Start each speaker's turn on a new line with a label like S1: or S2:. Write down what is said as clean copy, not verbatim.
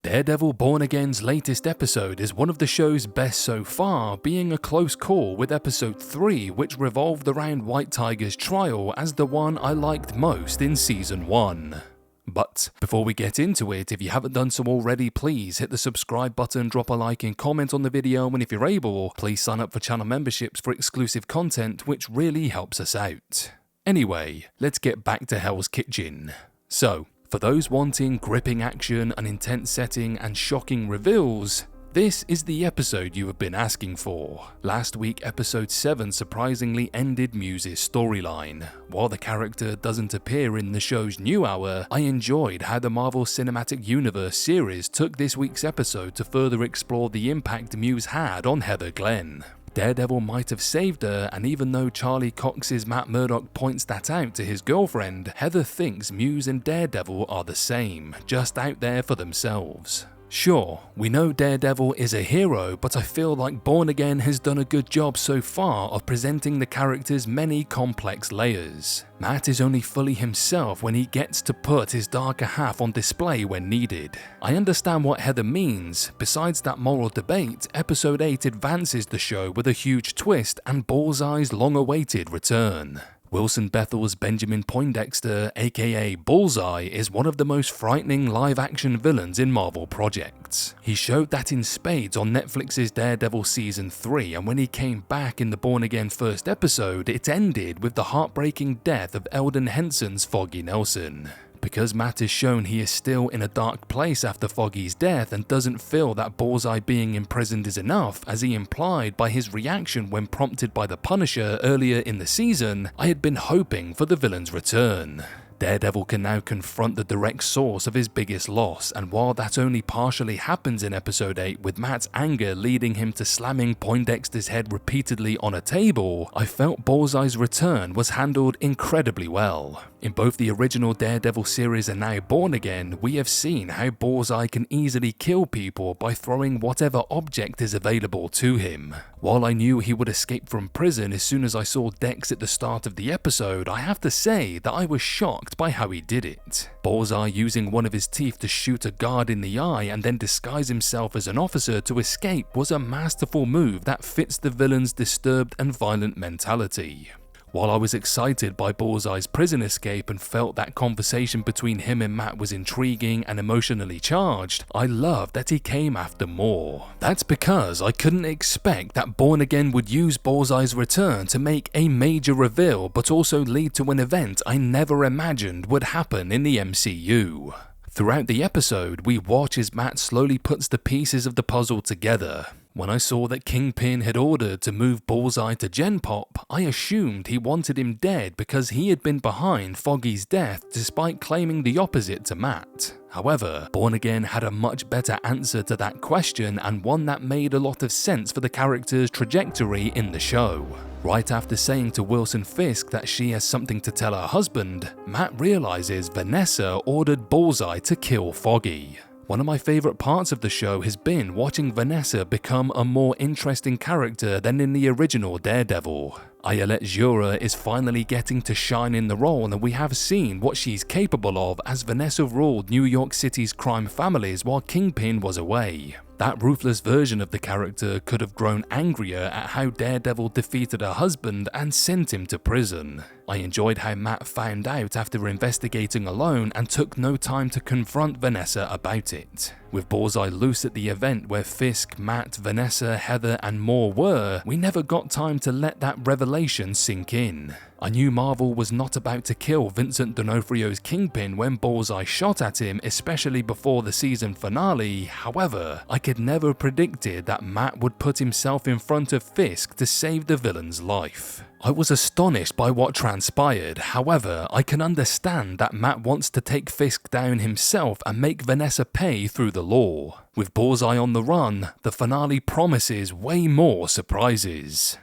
S1: Daredevil Born Again's latest episode is one of the show's best so far, being a close call with episode 3, which revolved around White Tiger's trial as the one I liked most in season 1. But before we get into it, if you haven't done so already, please hit the subscribe button, drop a like and comment on the video, and if you're able, please sign up for channel memberships for exclusive content, which really helps us out. Anyway, let's get back to Hell's Kitchen. So, for those wanting gripping action, an intense setting, and shocking reveals, this is the episode you have been asking for. Last week, episode 7 surprisingly ended Muse's storyline. While the character doesn't appear in the show's new hour, I enjoyed how the Marvel Cinematic Universe series took this week's episode to further explore the impact Muse had on Heather Glenn. Daredevil might have saved her, and even though Charlie Cox's Matt Murdock points that out to his girlfriend, Heather thinks Muse and Daredevil are the same, just out there for themselves. Sure, we know Daredevil is a hero, but I feel like Born Again has done a good job so far of presenting the character's many complex layers. Matt is only fully himself when he gets to put his darker half on display when needed. I understand what Heather means. Besides that moral debate, episode 8 advances the show with a huge twist and Bullseye's long-awaited return. Wilson Bethel's Benjamin Poindexter, aka Bullseye, is one of the most frightening live-action villains in Marvel projects. He showed that in spades on Netflix's Daredevil Season 3, and when he came back in the Born Again first episode, it ended with the heartbreaking death of Eldon Henson's Foggy Nelson. Because Matt is shown he is still in a dark place after Foggy's death and doesn't feel that Bullseye being imprisoned is enough, as he implied by his reaction when prompted by the Punisher earlier in the season, I had been hoping for the villain's return. Daredevil can now confront the direct source of his biggest loss, and while that only partially happens in episode 8 with Matt's anger leading him to slamming Poindexter's head repeatedly on a table, I felt Bullseye's return was handled incredibly well. In both the original Daredevil series and now Born Again, we have seen how Bullseye can easily kill people by throwing whatever object is available to him. While I knew he would escape from prison as soon as I saw Dex at the start of the episode, I have to say that I was shocked by how he did it. Bullseye using one of his teeth to shoot a guard in the eye and then disguise himself as an officer to escape was a masterful move that fits the villain's disturbed and violent mentality. While I was excited by Bullseye's prison escape and felt that conversation between him and Matt was intriguing and emotionally charged, I loved that he came after more. That's because I couldn't expect that Born Again would use Bullseye's return to make a major reveal, but also lead to an event I never imagined would happen in the MCU. Throughout the episode, we watch as Matt slowly puts the pieces of the puzzle together. When I saw that Kingpin had ordered to move Bullseye to Gen Pop, I assumed he wanted him dead because he had been behind Foggy's death despite claiming the opposite to Matt. However, Born Again had a much better answer to that question, and one that made a lot of sense for the character's trajectory in the show. Right after saying to Wilson Fisk that she has something to tell her husband, Matt realizes Vanessa ordered Bullseye to kill Foggy. One of my favourite parts of the show has been watching Vanessa become a more interesting character than in the original Daredevil. Ayelet Jura is finally getting to shine in the role, and we have seen what she's capable of as Vanessa ruled New York City's crime families while Kingpin was away. That ruthless version of the character could have grown angrier at how Daredevil defeated her husband and sent him to prison. I enjoyed how Matt found out after investigating alone and took no time to confront Vanessa about it. With Bullseye loose at the event where Fisk, Matt, Vanessa, Heather and more were, we never got time to let that revelation sink in. I knew Marvel was not about to kill Vincent D'Onofrio's Kingpin when Bullseye shot at him, especially before the season finale. However, I could never have predicted that Matt would put himself in front of Fisk to save the villain's life. I was astonished by what transpired. However, I can understand that Matt wants to take Fisk down himself and make Vanessa pay through the law. With Bullseye on the run, the finale promises way more surprises.